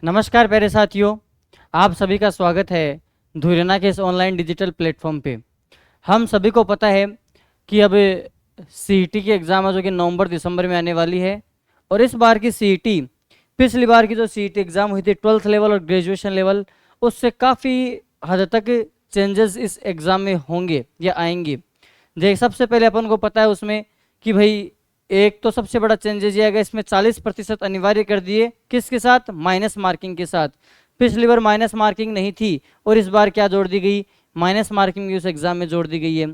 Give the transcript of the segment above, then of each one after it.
नमस्कार प्यारे साथियों, आप सभी का स्वागत है धुरना के इस ऑनलाइन डिजिटल प्लेटफॉर्म पे। हम सभी को पता है कि अब सीईटी की एग्ज़ाम है जो कि नवंबर दिसंबर में आने वाली है। और इस बार की सीईटी पिछली बार की जो सीईटी एग्ज़ाम हुई थी 12th लेवल और ग्रेजुएशन लेवल, उससे काफ़ी हद तक चेंजेस इस एग्ज़ाम में होंगे या आएंगे। देख, सबसे पहले अपन को पता है उसमें कि भाई एक तो सबसे बड़ा चेंजेस ये आएगा, इसमें 40% अनिवार्य कर दिए। किसके साथ? माइनस मार्किंग के साथ। पिछली बार माइनस मार्किंग नहीं थी और इस बार क्या जोड़ दी गई? माइनस मार्किंग भी उस एग्जाम में जोड़ दी गई है।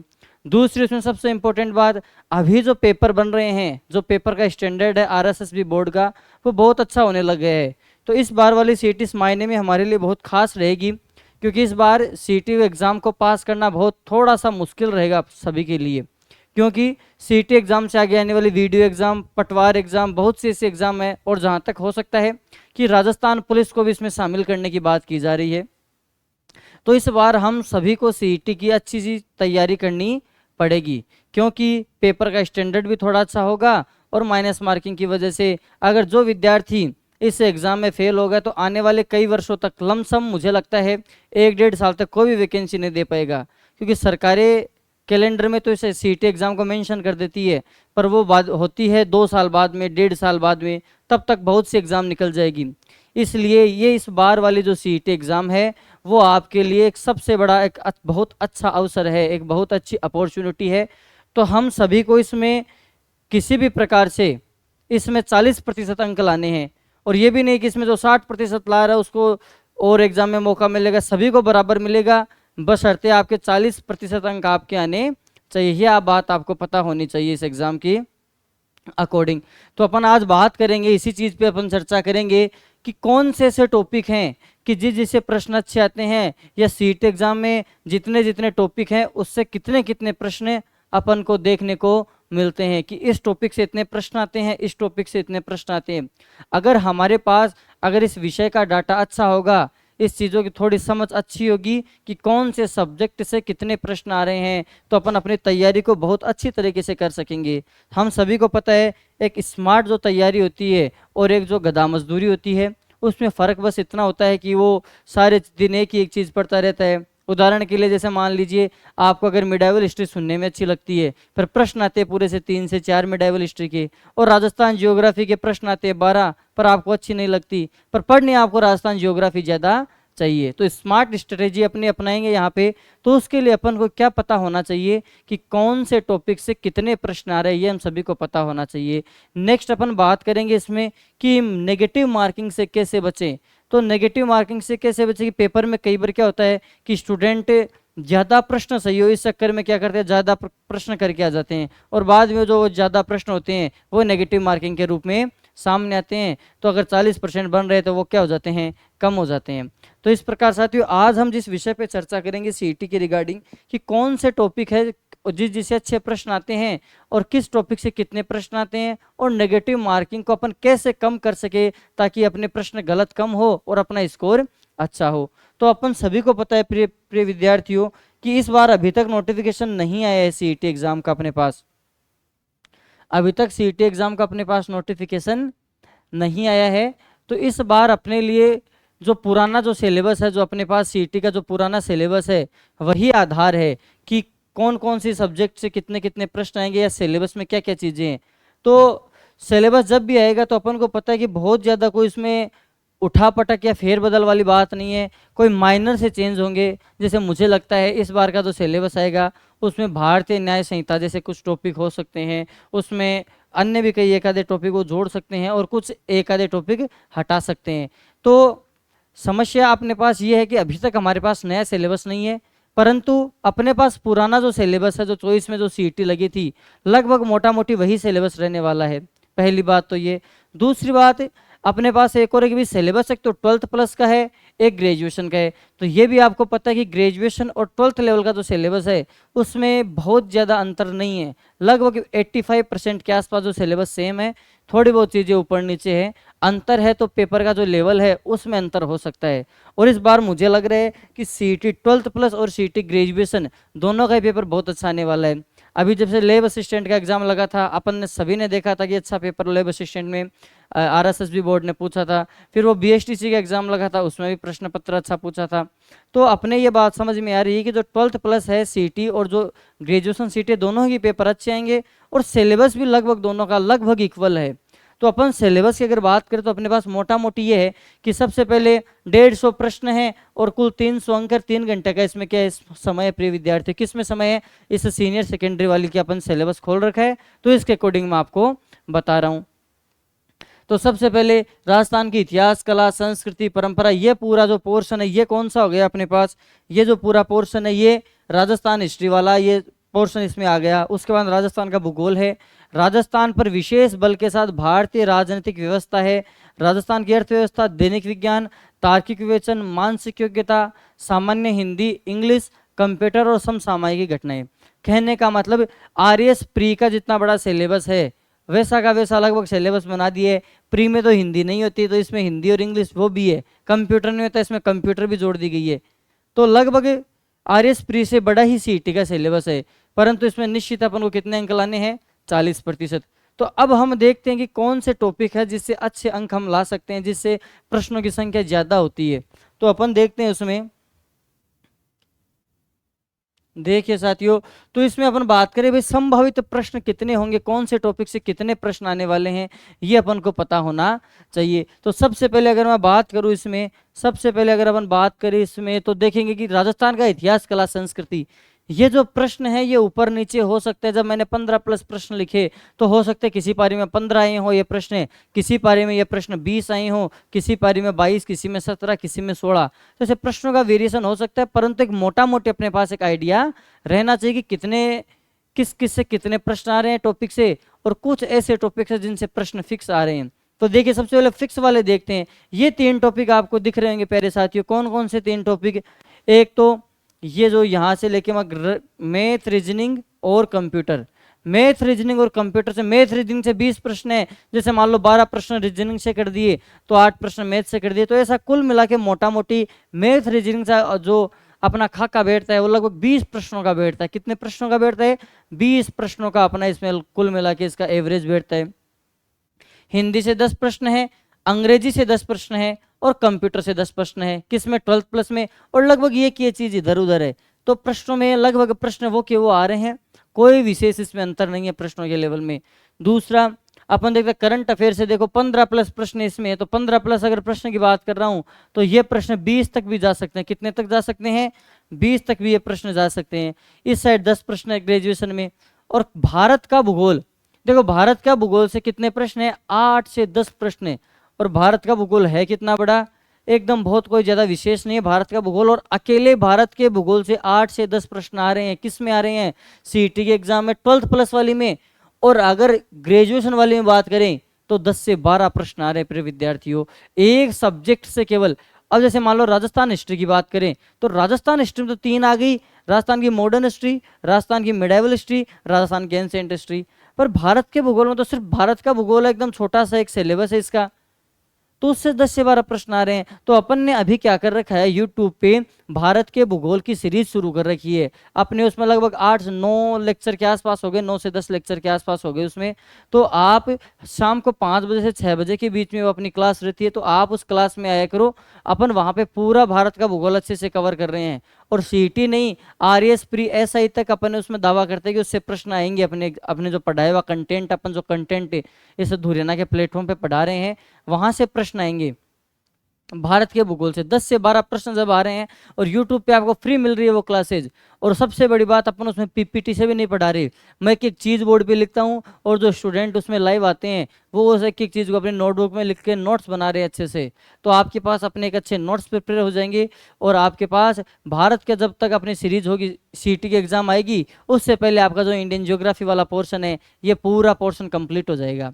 दूसरी उसमें सबसे इंपॉर्टेंट बात, अभी जो पेपर बन रहे हैं, जो पेपर का स्टैंडर्ड है आरएसएसबी बोर्ड का, वो बहुत अच्छा होने लग गया है। तो इस बार वाली सीईटी इस मायने में हमारे लिए बहुत खास रहेगी, क्योंकि इस बार सीईटी एग्जाम को पास करना बहुत थोड़ा सा मुश्किल रहेगा सभी के लिए। क्योंकि सीईटी एग्जाम से आगे आने वाली वीडियो एग्जाम, पटवार एग्जाम, बहुत से ऐसे एग्जाम है, और जहां तक हो सकता है कि राजस्थान पुलिस को भी इसमें शामिल करने की बात की जा रही है। तो इस बार हम सभी को सीईटी की अच्छी सी तैयारी करनी पड़ेगी, क्योंकि पेपर का स्टैंडर्ड भी थोड़ा अच्छा होगा। और माइनस मार्किंग की वजह से अगर जो विद्यार्थी इस एग्जाम में फेल हो गया तो आने वाले कई वर्षों तक लमसम मुझे लगता है 1-1.5 साल तक कोई भी वैकेंसी नहीं दे पाएगा, क्योंकि सरकारें कैलेंडर में तो इसे सीईटी एग्जाम को मेंशन कर देती है, पर वो बात होती है 2 साल बाद में, 1.5 साल बाद में, तब तक बहुत सी एग्जाम निकल जाएगी। इसलिए ये इस बार वाली जो सीईटी एग्जाम है वो आपके लिए एक सबसे बड़ा एक बहुत अच्छा अवसर है, एक बहुत अच्छी अपॉर्चुनिटी है। तो हम सभी को इसमें किसी भी प्रकार से इसमें 40% अंक लाने हैं, और ये भी नहीं कि इसमें जो 60% ला रहा है उसको और एग्जाम में मौका मिलेगा, सभी को बराबर मिलेगा, बशर्ते आपके 40% अंक आपके आने चाहिए। यह बात आपको पता होनी चाहिए इस एग्जाम की अकॉर्डिंग। तो अपन आज बात करेंगे, इसी चीज पे अपन चर्चा करेंगे कि कौन से ऐसे टॉपिक हैं कि जिससे प्रश्न अच्छे आते हैं, या सीईटी एग्जाम में जितने जितने टॉपिक हैं उससे कितने कितने प्रश्न अपन को देखने को मिलते हैं, कि इस टॉपिक से इतने प्रश्न आते हैं, इस टॉपिक से इतने प्रश्न आते हैं। अगर हमारे पास अगर इस विषय का डाटा अच्छा होगा, इस चीज़ों की थोड़ी समझ अच्छी होगी कि कौन से सब्जेक्ट से कितने प्रश्न आ रहे हैं, तो अपन अपनी तैयारी को बहुत अच्छी तरीके से कर सकेंगे। हम सभी को पता है एक स्मार्ट जो तैयारी होती है और एक जो गधा मजदूरी होती है, उसमें फ़र्क बस इतना होता है कि वो सारे दिन एक ही एक चीज़ पढ़ता रहता है। उदाहरण के लिए जैसे मान लीजिए आपको अगर मिडाइवल हिस्ट्री सुनने में अच्छी लगती है, फिर प्रश्न आते हैं पूरे से 3 से 4 मिडाइवल हिस्ट्री के, और राजस्थान जियोग्राफी के प्रश्न आते हैं 12, पर आपको अच्छी नहीं लगती, पर पढ़ने आपको राजस्थान जियोग्राफी ज़्यादा चाहिए। तो स्मार्ट स्ट्रेटेजी अपनी अपनाएंगे यहाँ पे। तो उसके लिए अपन को क्या पता होना चाहिए कि कौन से टॉपिक से कितने प्रश्न आ रहे हैं, ये हम सभी को पता होना चाहिए। नेक्स्ट अपन बात करेंगे इसमें कि नेगेटिव मार्किंग से कैसे बचें। तो नेगेटिव मार्किंग से कैसे बचें कि पेपर में कई बार क्या होता है कि स्टूडेंट ज़्यादा प्रश्न सही हो, इस चक्कर में क्या करते हैं, ज़्यादा प्रश्न करके आ जाते हैं, और बाद में जो ज़्यादा प्रश्न होते हैं वो नेगेटिव मार्किंग के रूप में सामने आते हैं। तो अगर 40% बन रहे हैं तो वो क्या हो जाते हैं, कम हो जाते हैं। तो इस प्रकार साथियों आज हम जिस विषय पे चर्चा करेंगे सीईटी के रिगार्डिंग, कि कौन से टॉपिक है जिससे अच्छे प्रश्न आते हैं और किस टॉपिक से कितने प्रश्न आते हैं, और नेगेटिव मार्किंग को अपन कैसे कम कर सके ताकि अपने प्रश्न गलत कम हो और अपना स्कोर अच्छा हो। तो अपन सभी को पता है प्रिय प्रिय विद्यार्थियों कि इस बार अभी तक नोटिफिकेशन नहीं आया है सीईटी एग्जाम का अपने पास। अभी तक सीईटी एग्जाम का अपने पास नोटिफिकेशन नहीं आया है। तो इस बार अपने लिए जो पुराना जो सिलेबस है, जो अपने पास सीईटी का जो पुराना सिलेबस है, वही आधार है कि कौन कौन सी सब्जेक्ट से कितने कितने प्रश्न आएंगे या सिलेबस में क्या क्या चीज़ें हैं। तो सिलेबस जब भी आएगा तो अपन को पता है कि बहुत ज़्यादा कोई इसमें उठापटक या फेरबदल वाली बात नहीं है, कोई माइनर से चेंज होंगे। जैसे मुझे लगता है इस बार का जो सिलेबस आएगा उसमें भारतीय न्याय संहिता जैसे कुछ टॉपिक हो सकते हैं, उसमें अन्य भी कई एक आधे टॉपिक वो जोड़ सकते हैं और कुछ एक आधे टॉपिक हटा सकते हैं। तो समस्या अपने पास ये है कि अभी तक हमारे पास नया सिलेबस नहीं है, परंतु अपने पास पुराना जो सिलेबस है, जो चॉइस में जो सीईटी लगी थी, लगभग मोटा मोटी वही सिलेबस रहने वाला है। पहली बात तो ये। दूसरी बात, अपने पास एक और एक भी सिलेबस, एक तो 12th प्लस का है, एक ग्रेजुएशन का है। तो ये भी आपको पता है कि ग्रेजुएशन और 12th लेवल का जो सिलेबस है उसमें बहुत ज़्यादा अंतर नहीं है, लगभग 85% के आसपास जो सिलेबस सेम है, थोड़ी बहुत चीज़ें ऊपर नीचे है। अंतर है तो पेपर का जो लेवल है उसमें अंतर हो सकता है। और इस बार मुझे लग रहा है कि सीईटी 12th प्लस और सीईटी ग्रेजुएशन दोनों का ही पेपर बहुत अच्छा आने वाला है। अभी जब से लेब असिस्टेंट का एग्जाम लगा था, अपन ने सभी ने देखा था कि अच्छा पेपर लेब असिस्टेंट में आरएसएसबी बोर्ड ने पूछा था। फिर वो बीएसटीसी का एग्जाम लगा था, उसमें भी प्रश्न पत्र अच्छा पूछा था। तो अपने ये बात समझ में आ रही है कि जो 12th प्लस है सीटी और जो ग्रेजुएशन सीटी, दोनों के पेपर अच्छे आएंगे और सिलेबस भी लगभग दोनों का लगभग इक्वल है। तो अपन सिलेबस की अगर बात करें तो अपने पास मोटा मोटी ये है कि सबसे पहले 150 प्रश्न है और कुल 300 अंक, 3 घंटे का इसमें क्या है समय है प्रिय विद्यार्थी। किस में समय है? इस सीनियर सेकेंडरी वाली की अपन सिलेबस खोल रखा है, तो इसके अकॉर्डिंग मैं आपको बता रहा हूँ। तो सबसे पहले राजस्थान की इतिहास, कला, संस्कृति, परंपरा, ये पूरा जो पोर्शन है ये कौन सा हो गया अपने पास? ये जो पूरा पोर्शन है ये राजस्थान हिस्ट्री वाला ये पोर्शन इसमें आ गया। उसके बाद राजस्थान का भूगोल है, राजस्थान पर विशेष बल के साथ भारतीय राजनीतिक व्यवस्था है, राजस्थान की अर्थव्यवस्था, दैनिक विज्ञान, तार्किक विवेचन, मानसिक योग्यता, सामान्य हिंदी, इंग्लिश, कंप्यूटर और समसामयिक घटनाएं। कहने का मतलब आरएस प्री का जितना बड़ा सिलेबस है वैसा का वैसा लगभग सिलेबस बना दिए। प्री में तो हिंदी नहीं होती, तो इसमें हिंदी और इंग्लिश वो भी है। कंप्यूटर नहीं होता, इसमें कंप्यूटर भी जोड़ दी गई है। तो लगभग आरएस प्री से बड़ा ही सीईटी का सिलेबस है, परंतु इसमें निश्चित अपन को कितने अंक लाने हैं? 40%। तो अब हम देखते हैं कि कौन से टॉपिक है जिससे अच्छे अंक हम ला सकते हैं, जिससे प्रश्नों की संख्या ज्यादा होती है। तो अपन देखते हैं उसमें, देखिए साथियों, तो इसमें अपन बात करें भाई संभावित प्रश्न कितने होंगे, कौन से टॉपिक से कितने प्रश्न आने वाले हैं, ये अपन को पता होना चाहिए। तो सबसे पहले अगर मैं बात करूं इसमें, सबसे पहले अगर अपन बात करें इसमें तो देखेंगे कि राजस्थान का इतिहास, कला, संस्कृति, ये जो प्रश्न है ये ऊपर नीचे हो सकते हैं। जब मैंने 15 प्लस प्रश्न लिखे तो हो सकते हैं किसी पारी में 15 आए हो ये प्रश्न, किसी पारी में ये प्रश्न 20 आए हो, किसी पारी में 22, किसी में 17, किसी में 16। तो ऐसे प्रश्नों का वेरिएशन हो सकता है, परंतु एक मोटा मोटी अपने पास एक आइडिया रहना चाहिए कि कितने किस किस से कितने प्रश्न आ रहे हैं टॉपिक से, और कुछ ऐसे टॉपिक है जिनसे प्रश्न फिक्स आ रहे हैं। तो देखिए सबसे पहले फिक्स वाले देखते हैं। ये 3 टॉपिक आपको दिख रहे होंगे प्यारे साथियों। कौन कौन से 3 टॉपिक? एक तो ये जो यहाँ से लेके मैथ, रीजनिंग और कंप्यूटर। मैथ, रीजनिंग और कंप्यूटर से, मैथ रीजनिंग से 20 प्रश्न है। जैसे मान लो 12 प्रश्न रीजनिंग से कर दिए तो 8 प्रश्न मैथ से कर दिए। तो ऐसा कुल मिला के मोटा मोटी मैथ रीजनिंग से जो अपना खाका बैठता है वो लगभग 20 प्रश्नों का बैठता है। कितने प्रश्नों का बैठता है? 20 प्रश्नों का अपना इसमें कुल मिला के इसका एवरेज बैठता है। हिंदी से 10 प्रश्न है, अंग्रेजी से 10 प्रश्न है और कंप्यूटर से 10 प्रश्न है। किसमें? 12th प्लस में। और लगभग ये चीज इधर उधर है, तो प्रश्नों में लगभग प्रश्न वो के वो आ रहे हैं, कोई विशेष इसमें अंतर नहीं है प्रश्नों के लेवल में। दूसरा अपन देखते हैं करंट अफेयर से, देखो 15 प्लस प्रश्न इसमें है। तो 15 प्लस अगर प्रश्न की बात कर रहा हूं तो ये प्रश्न 20 तक भी जा सकते हैं। कितने तक जा सकते हैं? 20 तक भी ये प्रश्न जा सकते हैं। इस साइड 10 प्रश्न है ग्रेजुएशन में। और भारत का भूगोल, देखो भारत का भूगोल से कितने प्रश्न है? 8 से 10 प्रश्न है। और भारत का भूगोल है कितना बड़ा? एकदम बहुत कोई ज्यादा विशेष नहीं है भारत का भूगोल। और अकेले भारत के भूगोल से 8 से 10 प्रश्न आ रहे हैं। किस में आ रहे हैं? सीईटी के एग्जाम में, 12th प्लस वाली में। और अगर ग्रेजुएशन वाली में बात करें तो 10 से 12 प्रश्न आ रहे हैं प्रिय विद्यार्थियों, एक सब्जेक्ट से केवल। अब जैसे मान लो राजस्थान हिस्ट्री की बात करें तो राजस्थान हिस्ट्री में तो 3 आ गई, राजस्थान की मॉडर्न हिस्ट्री, राजस्थान की मिडाइवल हिस्ट्री, राजस्थान की एंशिएंट हिस्ट्री। पर भारत के भूगोल में तो सिर्फ भारत का भूगोल है, एकदम छोटा सा एक सिलेबस है इसका, तो उससे 10 से 12 प्रश्न आ रहे हैं। तो अपन ने अभी क्या कर रखा है, यूट्यूब पे भारत के भूगोल की सीरीज शुरू कर रखी है अपने। उसमें लगभग 8-9 लेक्चर के आसपास हो गए, 9 से 10 लेक्चर के आसपास हो गए उसमें। तो आप शाम को 5 बजे से 6 बजे के बीच में वो अपनी क्लास रहती है, तो आप उस क्लास में आया करो। अपन वहाँ पे पूरा भारत का भूगोल अच्छे से कवर कर रहे हैं। और सीईटी नहीं, आरएस प्री एसआई तक अपन उसमें दावा करते हैं कि उससे प्रश्न आएंगे। अपने अपने जो पढ़ाया हुआ कंटेंट, अपन जो कंटेंट इस धुरियाना के प्लेटफॉर्म पे पढ़ा रहे हैं वहां से प्रश्न आएंगे भारत के भूगोल से। 10 से 12 प्रश्न जब आ रहे हैं और YouTube पे आपको फ्री मिल रही है वो क्लासेज। और सबसे बड़ी बात, अपन उसमें पीपीटी से भी नहीं पढ़ा रहे, मैं एक चीज बोर्ड पे लिखता हूँ और जो स्टूडेंट उसमें लाइव आते हैं वो उस एक एक चीज़ को अपने नोटबुक में लिख के नोट्स बना रहे हैं अच्छे से। तो आपके पास अपने एक अच्छे नोट्स प्रिपेयर हो जाएंगे और आपके पास भारत के जब तक अपनी सीरीज होगी, सीटी की एग्जाम आएगी, उससे पहले आपका जो इंडियन ज्योग्राफी वाला पोर्शन है ये पूरा पोर्शन कंप्लीट हो जाएगा।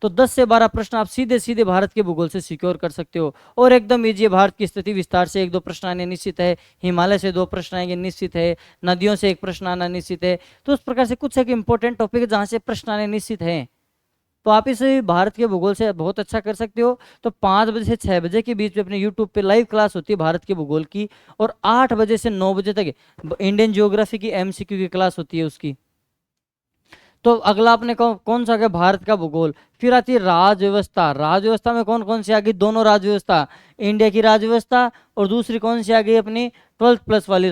तो 10 से 12 प्रश्न आप सीधे सीधे भारत के भूगोल से सिक्योर कर सकते हो और एकदम इजी है। भारत की स्थिति विस्तार से 1-2 प्रश्न आने निश्चित है, हिमालय से 2 प्रश्न आएंगे निश्चित है, नदियों से 1 प्रश्न आना निश्चित है। तो उस प्रकार से कुछ एक इंपॉर्टेंट टॉपिक है जहां से प्रश्न आने निश्चित है। तो आप इस भारत के भूगोल से बहुत अच्छा कर सकते हो। तो 5 बजे से 6 बजे के बीच में अपने यूट्यूब पे लाइव क्लास होती है भारत के भूगोल की, और 8 बजे से 9 बजे तक इंडियन ज्योग्राफी की एमसीक्यू की क्लास होती है उसकी। तो अगला आपने कौन सा आ गया, भारत का भूगोल। फिर आती है राज व्यवस्था। राज व्यवस्था में कौन कौन सी आ गई, दोनों राज व्यवस्था, इंडिया की राज व्यवस्था और दूसरी कौन सी आ गई अपनी 12th प्लस वाली,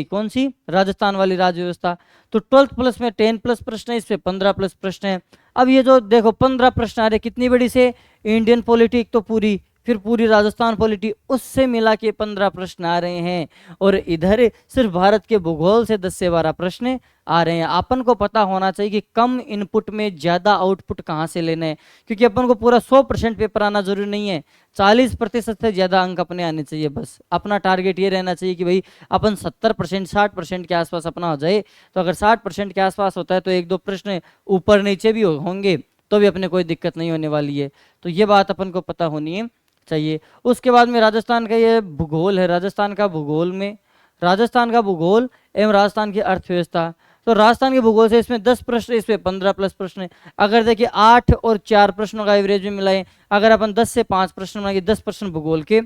कौन सी, राजस्थान वाली राज व्यवस्था। तो 12th प्लस में 10 प्लस प्रश्न है, इस पे 15 प्लस प्रश्न है। अब ये जो देखो 15 प्रश्न आ रहे, कितनी बड़ी से, इंडियन पॉलिटी एक तो पूरी, फिर पूरी राजस्थान पॉलिटी, उससे मिला के 15 प्रश्न आ रहे हैं। और इधर सिर्फ भारत के भूगोल से 10 से 12 प्रश्न आ रहे हैं। अपन को पता होना चाहिए कि कम इनपुट में ज़्यादा आउटपुट कहाँ से लेना है, क्योंकि अपन को पूरा 100% पेपर आना जरूरी नहीं है, 40% से ज़्यादा अंक अपने आने चाहिए। बस अपना टारगेट ये रहना चाहिए कि भाई अपन 70% 60% के आसपास अपना हो जाए। तो अगर 60% के आसपास होता है तो एक दो प्रश्न ऊपर नीचे भी होंगे तो भी अपने कोई दिक्कत नहीं होने वाली है। तो ये बात अपन को पता होनी है चाहिए। उसके बाद में राजस्थान का ये भूगोल है, राजस्थान का भूगोल में, राजस्थान का भूगोल एवं राजस्थान की अर्थव्यवस्था। तो राजस्थान के भूगोल से इसमें 10 प्रश्न, इसमें 15 प्लस प्रश्न है। अगर देखिए 8 और 4 प्रश्नों का एवरेज में मिलाएं, अगर अपन 10 से 5 प्रश्न बनाएंगे, 10 प्रश्न भूगोल के,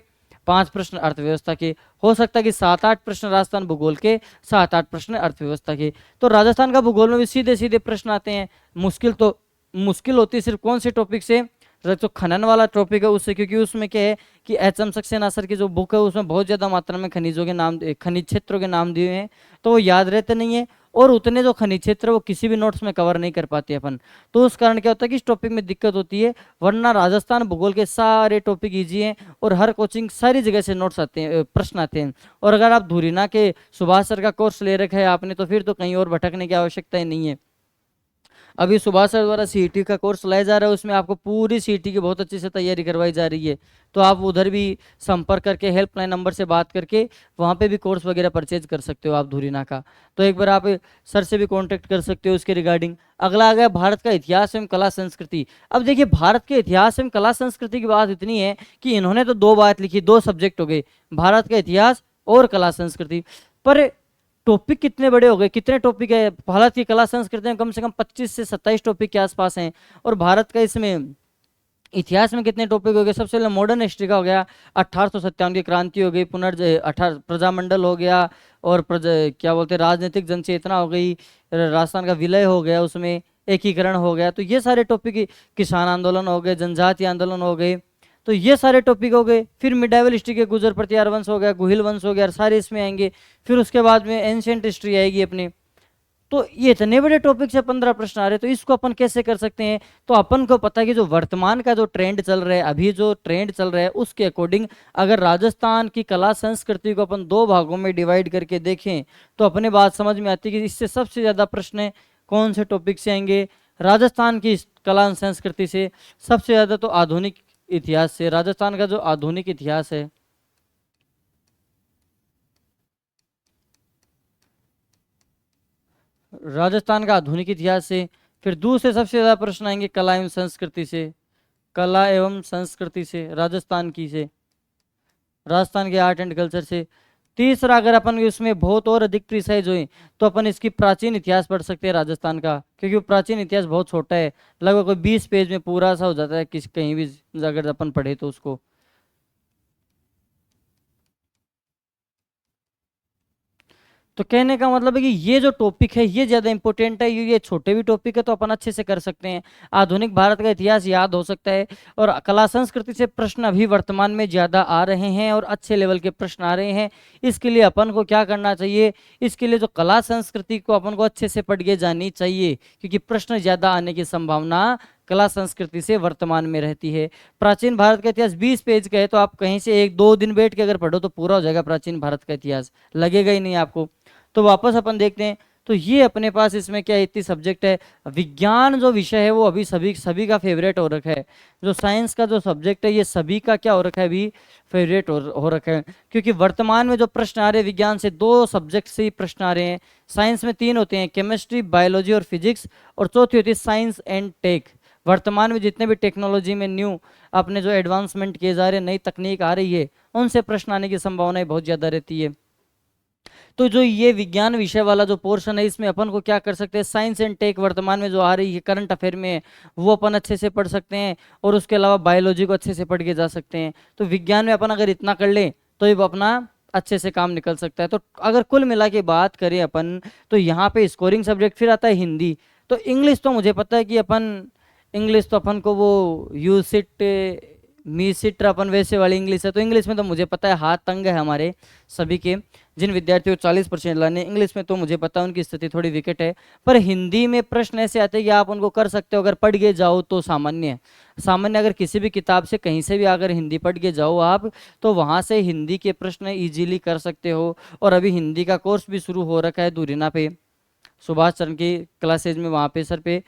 5 प्रश्न अर्थव्यवस्था के, हो सकता है कि 7-8 प्रश्न राजस्थान भूगोल के, 7-8 प्रश्न अर्थव्यवस्था के। तो राजस्थान का भूगोल में भी सीधे सीधे प्रश्न आते हैं। मुश्किल होती है सिर्फ कौन से टॉपिक से, जो खनन वाला टॉपिक है उससे, क्योंकि उसमें क्या है कि एच.एम. सक्सेना सर की जो बुक है उसमें बहुत ज़्यादा मात्रा में खनिजों के नाम, खनिज क्षेत्रों के नाम दिए हैं, तो वो याद रहते नहीं है। और उतने जो खनिज क्षेत्र वो किसी भी नोट्स में कवर नहीं कर पाते अपन, तो उस कारण क्या होता है कि इस टॉपिक में दिक्कत होती है। वरना राजस्थान भूगोल के सारे टॉपिक ईजी हैं और हर कोचिंग सारी जगह से नोट्स आते हैं, प्रश्न आते हैं। और अगर आप धुरीना के सुभाष सर का कोर्स ले रखा है आपने, तो फिर तो कहीं और भटकने की आवश्यकता ही नहीं है। अभी सुभाष सर द्वारा सीईटी का कोर्स लाया जा रहा है, उसमें आपको पूरी सीईटी की बहुत अच्छे से तैयारी करवाई जा रही है। तो आप उधर भी संपर्क करके, हेल्पलाइन नंबर से बात करके वहाँ पे भी कोर्स वगैरह परचेज कर सकते हो आप धुरीना का। तो एक बार आप सर से भी कांटेक्ट कर सकते हो उसके रिगार्डिंग। अगला आ गया भारत का इतिहास एवं कला संस्कृति। अब देखिए भारत के इतिहास एवं कला संस्कृति की बात इतनी है कि इन्होंने तो 2 बात लिखी, 2 सब्जेक्ट हो गए, भारत का इतिहास और कला संस्कृति। पर टॉपिक कितने बड़े हो गए, कितने टॉपिक है भारत की कला संस्कृति में, कम से कम 25 से 27 टॉपिक के आसपास हैं। और भारत का इसमें इतिहास में कितने टॉपिक हो गए, सबसे पहले मॉडर्न हिस्ट्री का हो गया, 1857 की क्रांति हो गई, प्रजामंडल हो गया, और क्या बोलते हैं, राजनीतिक जनचेतना हो गई, राजस्थान का विलय हो गया, उसमें एकीकरण हो गया। तो ये सारे टॉपिक, किसान आंदोलन हो गए, जनजातीय आंदोलन हो गए, तो ये सारे टॉपिक हो गए। फिर मिडाइवल हिस्ट्री के गुजर प्रतिहार वंश हो गया, गुहिल वंश हो गया, सारे इसमें आएंगे। फिर उसके बाद में एंशिएंट हिस्ट्री आएगी अपनी। तो ये इतने बड़े टॉपिक से 15 प्रश्न आ रहे, तो इसको अपन कैसे कर सकते हैं। तो अपन को पता है कि जो वर्तमान का जो ट्रेंड चल रहा है, अभी जो ट्रेंड चल रहा है उसके अकॉर्डिंग अगर राजस्थान की कला संस्कृति को अपन 2 भागों में डिवाइड करके देखें तो अपने बात समझ में आती है कि इससे सबसे ज़्यादा प्रश्न कौन से टॉपिक से आएंगे। राजस्थान की कला संस्कृति से सबसे ज़्यादा तो आधुनिक इतिहास से, राजस्थान का जो आधुनिक इतिहास है, राजस्थान का आधुनिक इतिहास से। फिर दूसरे सबसे ज्यादा प्रश्न आएंगे कला एवं संस्कृति से, कला एवं संस्कृति से राजस्थान की से, राजस्थान के आर्ट एंड कल्चर से। तीसरा अगर अपन इसमें बहुत और अधिक प्रिसाइज हुए तो अपन इसकी प्राचीन इतिहास पढ़ सकते हैं राजस्थान का, क्योंकि वो प्राचीन इतिहास बहुत छोटा है, लगभग कोई 20 पेज में पूरा सा हो जाता है, किस कहीं भी अगर अपन पढ़े तो उसको। तो कहने का मतलब है कि ये जो टॉपिक है ये ज्यादा इंपॉर्टेंट है, ये छोटे भी टॉपिक है तो अपन अच्छे से कर सकते हैं। आधुनिक भारत का इतिहास याद हो सकता है, और कला संस्कृति से प्रश्न अभी वर्तमान में ज्यादा आ रहे हैं और अच्छे लेवल के प्रश्न आ रहे हैं। इसके लिए अपन को क्या करना चाहिए, इसके लिए जो कला संस्कृति को अपन को अच्छे से पढ़ के जानी चाहिए, क्योंकि प्रश्न ज्यादा आने की संभावना कला संस्कृति से वर्तमान में रहती है। प्राचीन भारत का इतिहास 20 पेज का है, तो आप कहीं से 1-2 दिन बैठ के अगर पढ़ो तो पूरा हो जाएगा प्राचीन भारत का इतिहास, लगेगा ही नहीं आपको। तो वापस अपन देखते हैं, तो ये अपने पास इसमें क्या इतनी सब्जेक्ट है। विज्ञान जो विषय है वो अभी सभी सभी का फेवरेट हो रखा है। जो साइंस का जो सब्जेक्ट है ये सभी का क्या हो रखा है, अभी फेवरेट हो रखा है, क्योंकि वर्तमान में जो प्रश्न आ रहे हैं विज्ञान से 2 सब्जेक्ट से ही प्रश्न आ रहे हैं। साइंस में 3 होते हैं, केमिस्ट्री, बायोलॉजी और फिजिक्स, और चौथी होती है साइंस एंड टेक। वर्तमान में जितने भी टेक्नोलॉजी में न्यू अपने जो एडवांसमेंट किए जा रहे हैं, नई तकनीक आ रही है, उनसे प्रश्न आने की संभावनाएं बहुत ज़्यादा रहती है। तो जो ये विज्ञान विषय वाला जो पोर्शन है इसमें अपन को क्या कर सकते हैं, साइंस एंड टेक वर्तमान में जो आ रही है करंट अफेयर में वो अपन अच्छे से पढ़ सकते हैं, और उसके अलावा बायोलॉजी को अच्छे से पढ़ के जा सकते हैं। तो विज्ञान में अपन अगर इतना कर ले तो ये अपना अच्छे से काम निकल सकता है। तो अगर कुल मिला के बात करें अपन, तो यहाँ पे स्कोरिंग सब्जेक्ट फिर आता है हिंदी। तो इंग्लिश तो मुझे पता है कि इंग्लिश तो अपन को वो यू सिट मी सिट अपन वैसे वाली इंग्लिश है, तो इंग्लिश में तो मुझे पता है हाथ तंग है हमारे सभी के। जिन विद्यार्थियों को 40% लाने इंग्लिश में, तो मुझे पता है उनकी स्थिति थोड़ी विकट है। पर हिंदी में प्रश्न ऐसे आते हैं कि आप उनको कर सकते हो, अगर पढ़ के जाओ तो सामान्य है। सामान्य अगर किसी भी किताब से कहीं से भी अगर हिंदी पढ़ के जाओ आप, तो वहाँ से हिंदी के प्रश्न इजीली कर सकते हो। और अभी हिंदी का कोर्स भी शुरू हो रखा है धुरीना पे, सुभाष चरण की क्लासेज में, वहाँ पे सर पे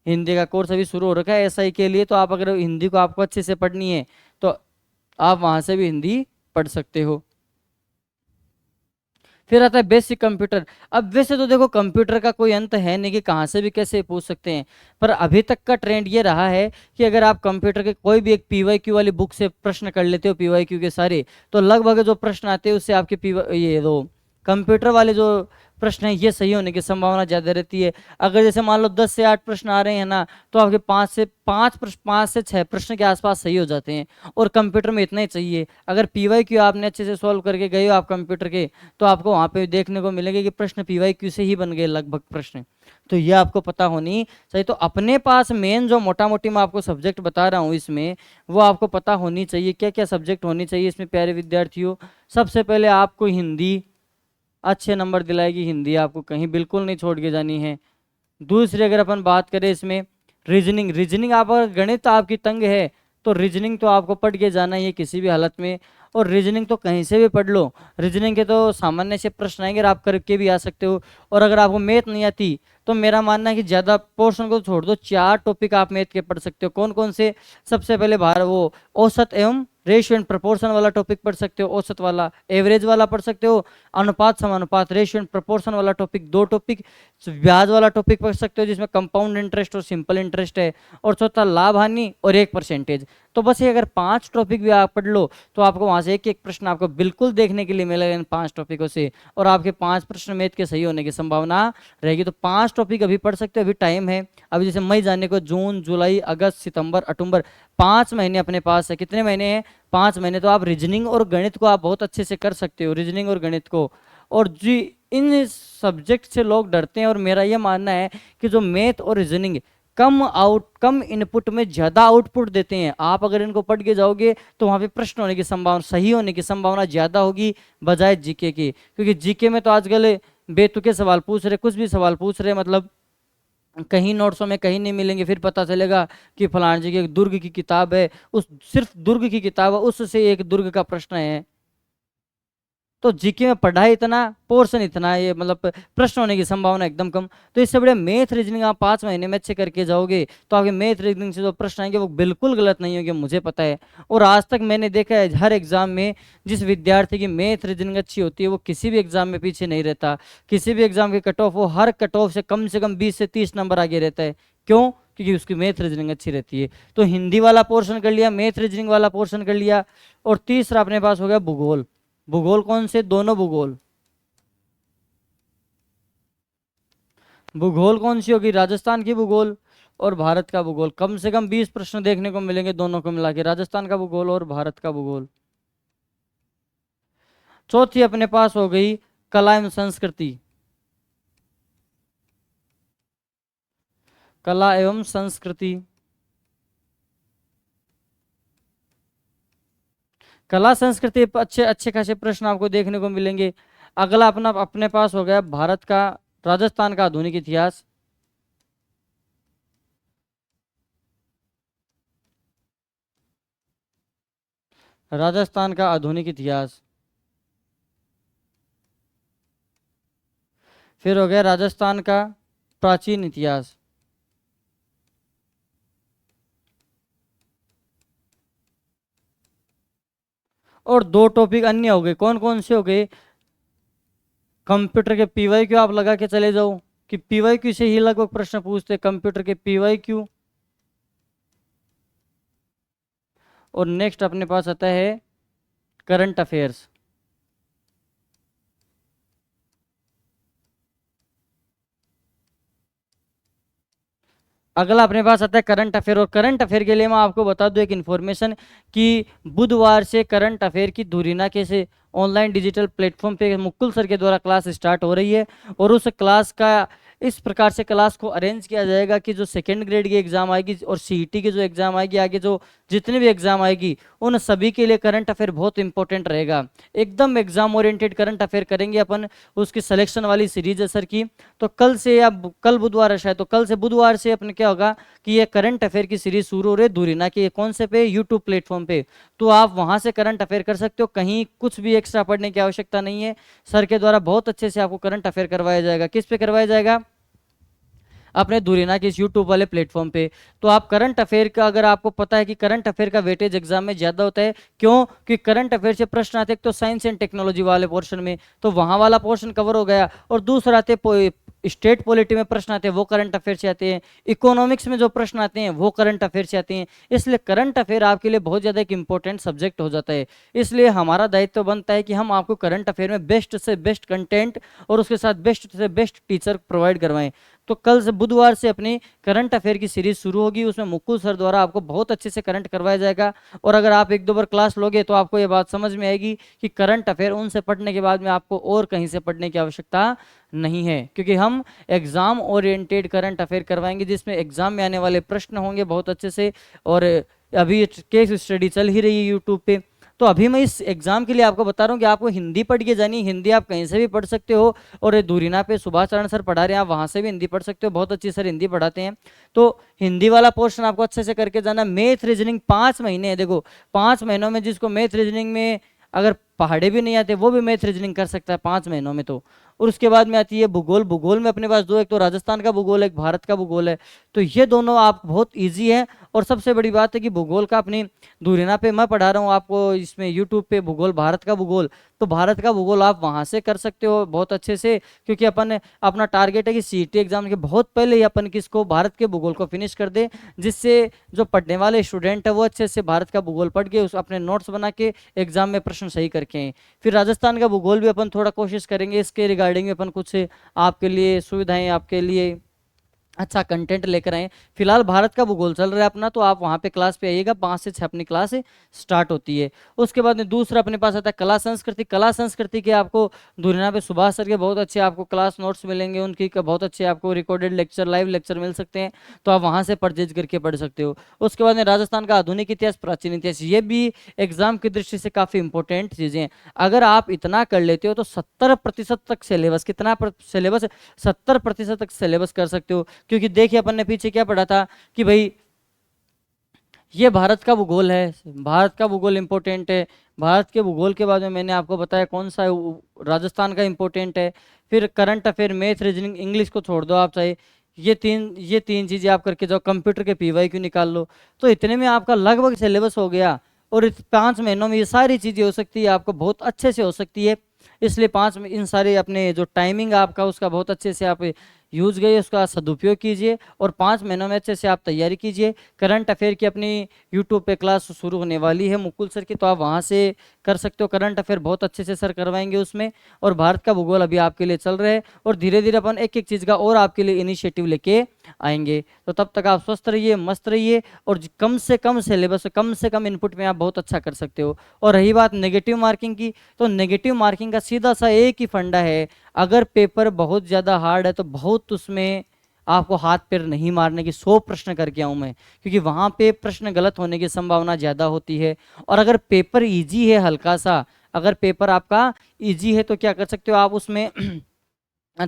हिंदी का कोर्स अभी शुरू हो रखा है एसआई के लिए। तो आप अगर हिंदी को आपको अच्छे से पढ़नी है तो आप वहाँ से भी हिंदी पढ़ सकते हो। फिर आता है बेसिक कंप्यूटर। अब वैसे तो देखो कंप्यूटर का कोई अंत है नहीं कि कहाँ से भी कैसे पूछ सकते हैं, पर अभी तक का ट्रेंड ये रहा है कि अगर आप कंप्यूटर के कोई भी एक पीवाईक्यू वाली बुक से प्रश्न कर लेते हो, पीवाईक्यू के सारे, तो लगभग जो प्रश्न आते हैं उससे आपके ये दो कंप्यूटर वाले जो प्रश्न है ये सही होने की संभावना ज़्यादा रहती है। अगर जैसे मान लो 10 से 8 प्रश्न आ रहे हैं ना, तो आपके 5 से 6 प्रश्न के आसपास सही हो जाते हैं। और कंप्यूटर में इतना ही चाहिए, अगर पीवाईक्यू आपने अच्छे से सॉल्व करके गए हो आप कंप्यूटर के, तो आपको वहाँ पे देखने को मिलेगा कि प्रश्न पीवाईक्यू से ही बन गए लगभग प्रश्न। तो ये आपको पता होनी चाहिए। तो अपने पास मेन जो मोटा मोटी मैं आपको सब्जेक्ट बता रहा हूँ इसमें, वो आपको पता होनी चाहिए। क्या क्या सब्जेक्ट होनी चाहिए इसमें प्यारे विद्यार्थियों? सबसे पहले आपको हिंदी अच्छे नंबर दिलाएगी, हिंदी आपको कहीं बिल्कुल नहीं छोड़ के जानी है। दूसरी अगर अपन बात करें इसमें रीजनिंग, रीजनिंग आप अगर गणित आपकी तंग है तो रीजनिंग तो आपको पढ़ के जाना ही है किसी भी हालत में। और रीजनिंग तो कहीं से भी पढ़ लो, रीजनिंग के तो सामान्य से प्रश्न आएंगे, आप करके भी आ सकते हो। और अगर आपको मैथ नहीं आती तो मेरा मानना है कि ज़्यादा पोर्शन को छोड़ दो, 4 टॉपिक आप मैथ के पढ़ सकते हो। कौन कौन से? सबसे पहले वो औसत एवं रेशियो एंड प्रपोर्शन वाला टॉपिक पढ़ सकते हो, औसत वाला, एवरेज वाला पढ़ सकते हो, अनुपात समानुपात, रेशियो एंड प्रपोर्शन वाला टॉपिक 2 टॉपिक, ब्याज वाला टॉपिक पढ़ सकते हो जिसमें कंपाउंड इंटरेस्ट और सिंपल इंटरेस्ट है, और चौथा लाभ हानि और 1%। तो बस ये अगर 5 टॉपिक भी आप पढ़ लो तो आपको वहां से एक एक प्रश्न आपको बिल्कुल देखने के लिए मिलेगा इन 5 टॉपिकों से, और आपके 5 प्रश्न मैथ के सही होने की संभावना रहेगी। तो 5 टॉपिक अभी पढ़ सकते हो, अभी टाइम है। अभी जैसे मई जाने को, जून जुलाई अगस्त सितंबर अक्टूबर, 5 महीने अपने पास है। कितने महीने हैं? 5 महीने। तो आप रीजनिंग और गणित को आप बहुत अच्छे से कर सकते हो, रीजनिंग और गणित को। और जी इन सब्जेक्ट से लोग डरते हैं, और मेरा ये मानना है कि जो मैथ और रीजनिंग कम इनपुट में ज़्यादा आउटपुट देते हैं, आप अगर इनको पढ़ के जाओगे तो वहाँ पे प्रश्न होने की संभावना, सही होने की संभावना ज़्यादा होगी बजाय जीके की। क्योंकि जीके में तो आजकल बेतुके सवाल पूछ रहे, कुछ भी सवाल पूछ रहे, मतलब कहीं नोट्सों में कहीं नहीं मिलेंगे। फिर पता चलेगा कि फलान जी की एक दुर्ग की किताब है, उस सिर्फ दुर्ग की किताब है, उससे एक दुर्ग का प्रश्न है। तो जीके में पढ़ाई इतना, पोर्शन इतना, ये मतलब प्रश्न होने की संभावना एकदम कम। तो इससे बड़े मैथ रीजनिंग आप 5 महीने में अच्छे करके जाओगे तो आपके मैथ रीजनिंग से जो प्रश्न आएंगे वो बिल्कुल गलत नहीं होंगे, मुझे पता है। और आज तक मैंने देखा है हर एग्जाम में जिस विद्यार्थी की मैथ रीजनिंग अच्छी होती है वो किसी भी एग्जाम में पीछे नहीं रहता। किसी भी एग्जाम की कट ऑफ, वो हर कट ऑफ से कम 20 से 30 नंबर आगे रहता है। क्यों? क्योंकि उसकी मैथ रीजनिंग अच्छी रहती है। तो हिंदी वाला पोर्शन कर लिया, मैथ रीजनिंग वाला पोर्शन कर लिया, और तीसरा अपने पास हो गया भूगोल। भूगोल कौन से? दोनों भूगोल। भूगोल कौन सी होगी? राजस्थान की भूगोल और भारत का भूगोल। कम से कम 20 प्रश्न देखने को मिलेंगे दोनों को मिला के, राजस्थान का भूगोल और भारत का भूगोल। चौथी अपने पास हो गई कला एवं संस्कृति। कला एवं संस्कृति, कला संस्कृति अच्छे अच्छे खासे प्रश्न आपको देखने को मिलेंगे। अगला अपने पास हो गया भारत का, राजस्थान का आधुनिक इतिहास। राजस्थान का आधुनिक इतिहास। फिर हो गया राजस्थान का प्राचीन इतिहास। और 2 टॉपिक अन्य हो गए। कौन कौन से हो गए? कंप्यूटर के पीवाईक्यू आप लगा के चले जाओ कि पीवाईक्यू से ही लगभग प्रश्न पूछते, कंप्यूटर के पीवाईक्यू। और नेक्स्ट अपने पास आता है करंट अफेयर्स। अगला अपने पास आता है करंट अफेयर। और करंट अफेयर के लिए मैं आपको बता दूं एक इन्फॉर्मेशन कि बुधवार से करंट अफेयर की धुरीना के से ऑनलाइन डिजिटल प्लेटफॉर्म पे मुकुल सर के द्वारा क्लास स्टार्ट हो रही है। और उस क्लास का इस प्रकार से क्लास को अरेंज किया जाएगा कि जो सेकेंड ग्रेड की एग्जाम आएगी और सीईटी की जो एग्जाम आएगी, आगे जो जितनी भी एग्जाम आएगी, उन सभी के लिए करंट अफेयर बहुत इंपॉर्टेंट रहेगा। एकदम एग्जाम ओरिएंटेड करंट अफेयर करेंगे अपन, उसकी सिलेक्शन वाली सीरीज है सर की। तो कल से या कल बुधवार है शायद, तो कल से बुधवार से अपने क्या होगा कि ये करंट अफेयर की सीरीज शुरू हो रही है धुरीना की, कौन से पे, यूट्यूब प्लेटफॉर्म पे। तो आप वहां से करंट अफेयर कर सकते हो, कहीं कुछ भी एक्स्ट्रा पढ़ने की आवश्यकता नहीं है। सर के द्वारा बहुत अच्छे से आपको करंट अफेयर करवाया जाएगा। किस पे करवाया जाएगा? अपने धुरीना के इस यूट्यूब वाले प्लेटफॉर्म पे। तो आप करंट अफेयर का, अगर आपको पता है कि करंट अफेयर का वेटेज एग्जाम में ज्यादा होता है, क्यों कि करंट अफेयर से प्रश्न आते हैं तो साइंस एंड टेक्नोलॉजी वाले पोर्शन में, तो वहां वाला पोर्शन कवर हो गया, और दूसरा आते स्टेट पॉलिटी में प्रश्न आते हैं वो करंट अफेयर से आते हैं, इकोनॉमिक्स में जो प्रश्न आते हैं वो करंट अफेयर से आते हैं। इसलिए करंट अफेयर आपके लिए बहुत ज़्यादा एक इंपॉर्टेंट सब्जेक्ट हो जाता है। इसलिए हमारा दायित्व बनता है कि हम आपको करंट अफेयर में बेस्ट से बेस्ट कंटेंट और उसके साथ बेस्ट से बेस्ट टीचर प्रोवाइड करवाएं। तो कल से बुधवार से अपनी करंट अफेयर की सीरीज शुरू होगी, उसमें मुकुल सर द्वारा आपको बहुत अच्छे से करंट करवाया जाएगा। और अगर आप एक दो बार क्लास लोगे तो आपको ये बात समझ में आएगी कि करंट अफेयर उनसे पढ़ने के बाद में आपको और कहीं से पढ़ने की आवश्यकता नहीं है, क्योंकि हम एग्जाम ओरिएंटेड करंट अफेयर करवाएंगे जिसमें एग्जाम में आने वाले प्रश्न होंगे बहुत अच्छे से। और अभी केस स्टडी चल ही रही है यूट्यूब पे। तो अभी मैं इस एग्जाम के लिए आपको बता रहा हूँ कि आपको हिंदी पढ़ के जानी, हिंदी आप कहीं से भी पढ़ सकते हो। और धुरीना पे सुभाष चरण सर पढ़ा रहे हैं, आप वहाँ से भी हिंदी पढ़ सकते हो, बहुत अच्छी सर हिंदी पढ़ाते हैं। तो हिंदी वाला पोर्शन आपको अच्छे से करके जाना। मैथ रीजनिंग 5 महीने है, देखो 5 महीनों में जिसको मैथ रीजनिंग में अगर पहाड़े भी नहीं आते वो भी मैथ रीजनिंग कर सकता है 5 महीनों में। तो और उसके बाद में आती है भूगोल। भूगोल में अपने पास दो, एक तो राजस्थान का भूगोल है, एक भारत का भूगोल है। तो ये दोनों आप बहुत इजी है। और सबसे बड़ी बात है कि भूगोल का अपनी धुरीना पे मैं पढ़ा रहा हूँ आपको, इसमें यूट्यूब पे भूगोल, भारत का भूगोल। तो भारत का भूगोल आप वहाँ से कर सकते हो बहुत अच्छे से, क्योंकि अपन अपना टारगेट है कि सीईटी एग्जाम के बहुत पहले ही अपन किसको, भारत के भूगोल को फिनिश कर दे, जिससे जो पढ़ने वाले स्टूडेंट है वो अच्छे से भारत का भूगोल पढ़ के उस अपने नोट्स बना के एग्जाम में प्रश्न सही करके आएं। फिर राजस्थान का भूगोल भी अपन थोड़ा कोशिश करेंगे, इसके रिगार्डिंग में अपन कुछ आपके लिए सुविधाएं, आपके लिए अच्छा कंटेंट लेकर आए। फिलहाल भारत का भूगोल चल रहा है अपना, तो आप वहाँ पे क्लास पे आइएगा, 5 से 6 अपनी क्लास स्टार्ट होती है। उसके बाद में दूसरा अपने पास आता है कला संस्कृति। कला संस्कृति के आपको धुरीना पे सुभाष सर के बहुत अच्छे आपको क्लास नोट्स मिलेंगे, उनकी बहुत अच्छे आपको रिकॉर्डेड लेक्चर, लाइव लेक्चर मिल सकते हैं, तो आप वहाँ से परचेज करके पढ़ सकते हो। उसके बाद में राजस्थान का आधुनिक इतिहास, प्राचीन इतिहास, ये भी एग्जाम की दृष्टि से काफ़ी इंपॉर्टेंट चीज़ें। अगर आप इतना कर लेते हो तो 70% तक सिलेबस, कितना सिलेबस, 70% तक सिलेबस कर सकते हो। क्योंकि देखिए अपन ने पीछे क्या पढ़ा था कि भाई ये भारत का भूगोल है, भारत का भूगोल इंपॉर्टेंट है। भारत के भूगोल के बाद में मैंने आपको बताया कौन सा है, राजस्थान का इंपॉर्टेंट है। फिर current affair, math, reasoning, English को छोड़ दो आप चाहे, ये तीन चीजें आप करके जाओ, कंप्यूटर के पीवाईक्यू निकाल लो। तो इतने में आपका लगभग सिलेबस हो गया। और इस 5 महीनों में ये सारी चीजें हो सकती है, आपको बहुत अच्छे से हो सकती है। इसलिए 5 में इन सारे अपने जो टाइमिंग आपका उसका बहुत अच्छे से आप यूज गए, उसका सदुपयोग कीजिए और 5 महीनों में अच्छे से आप तैयारी कीजिए। करंट अफेयर की अपनी यूट्यूब पे क्लास शुरू होने वाली है मुकुल सर की, तो आप वहाँ से कर सकते हो। करंट अफेयर बहुत अच्छे से सर करवाएंगे उसमें। और भारत का भूगोल अभी आपके लिए चल रहा है, और धीरे धीरे अपन एक एक चीज़ का और आपके लिए इनिशिएटिव लेके आएंगे। तो तब तक आप स्वस्थ रहिए, मस्त रहिए, और कम से कम सिलेबस, कम से कम इनपुट में आप बहुत अच्छा कर सकते हो। और रही बात नेगेटिव मार्किंग की, तो नेगेटिव मार्किंग का सीधा सा एक ही फंडा है, अगर पेपर बहुत ज़्यादा हार्ड है तो बहुत उसमें आपको हाथ पैर नहीं मारने की, 100 प्रश्न करके आऊँ मैं, क्योंकि वहाँ पे प्रश्न गलत होने की संभावना ज़्यादा होती है। और अगर पेपर इजी है हल्का सा, अगर पेपर आपका इजी है तो क्या कर सकते हो आप उसमें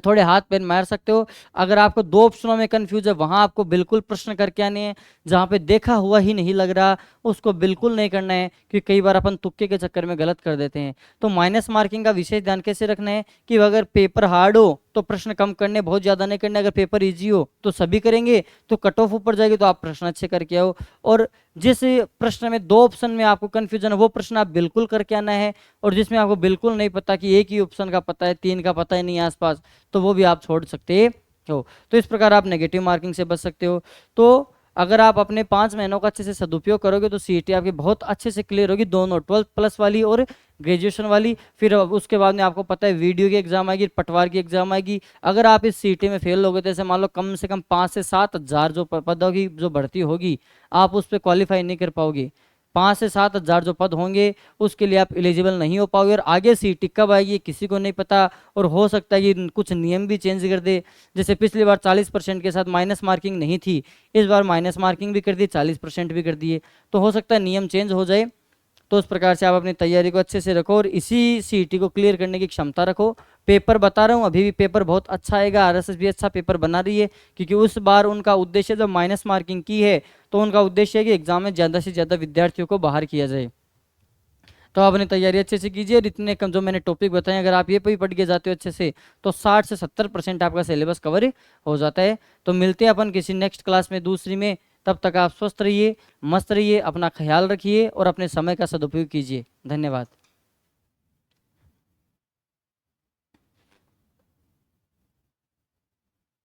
थोड़े हाथ पैर मार सकते हो। अगर आपको 2 ऑप्शनों में कंफ्यूज है, वहां आपको बिल्कुल प्रश्न करके आने हैं, जहां पे देखा हुआ ही नहीं लग रहा उसको बिल्कुल नहीं करना है, क्योंकि कई बार अपन तुक्के के चक्कर में गलत कर देते हैं। तो माइनस मार्किंग का विशेष ध्यान कैसे रखना है कि अगर पेपर हार्ड हो तो प्रश्न कम करने, बहुत ज़्यादा नहीं करने। अगर पेपर ईजी हो तो सभी करेंगे, तो कट ऑफ ऊपर जाएगी, तो आप प्रश्न अच्छे करके आओ। और जिस प्रश्न में 2 ऑप्शन में आपको कंफ्यूजन है वो प्रश्न आप बिल्कुल करके आना है। और जिसमें आपको बिल्कुल नहीं पता कि एक ही ऑप्शन का पता है, 3 का पता ही नहीं आसपास, तो वो भी आप छोड़ सकते हो। तो इस प्रकार आप नेगेटिव मार्किंग से बच सकते हो। तो अगर आप अपने 5 महीनों का अच्छे से सदुपयोग करोगे तो सीईटी आपकी बहुत अच्छे से क्लियर होगी, दोनों 12th प्लस वाली और ग्रेजुएशन वाली। फिर उसके बाद में आपको पता है वीडियो की एग्जाम आएगी, पटवार की एग्जाम आएगी। अगर आप इस सीईटी में फेल हो गए, जैसे मान लो कम से कम 5 से 7 हज़ार जो पदों की जो भर्ती होगी, आप उस पर क्वालिफाई नहीं कर पाओगे। 5 से 7 हज़ार जो पद होंगे उसके लिए आप एलिजिबल नहीं हो पाओगे। और आगे सीटी कब आएगी किसी को नहीं पता, और हो सकता है कि कुछ नियम भी चेंज कर दे। जैसे पिछली बार 40% के साथ माइनस मार्किंग नहीं थी, इस बार माइनस मार्किंग भी कर दी, 40% भी कर दिए, तो हो सकता है नियम चेंज हो जाए। तो उस प्रकार से आप अपनी तैयारी को अच्छे से रखो और इसी सीईटी को क्लियर करने की क्षमता रखो। पेपर बता रहा हूँ, अभी भी पेपर बहुत अच्छा आएगा, आरएसएस भी अच्छा पेपर बना रही है, क्योंकि उस बार उनका उद्देश्य जब माइनस मार्किंग की है तो उनका उद्देश्य है कि एग्जाम में ज़्यादा से ज़्यादा विद्यार्थियों को बाहर किया जाए। तो आप अपनी तैयारी अच्छे से कीजिए और इतने कम जो मैंने टॉपिक बताए अगर आप ये भी पढ़ के जाते हो अच्छे से तो 60 से 70% आपका सिलेबस कवर हो जाता है। तो मिलते हैं अपन किसी नेक्स्ट क्लास में दूसरी में, तब तक आप स्वस्थ रहिए, मस्त रहिए, अपना ख्याल रखिए और अपने समय का सदुपयोग कीजिए। धन्यवाद।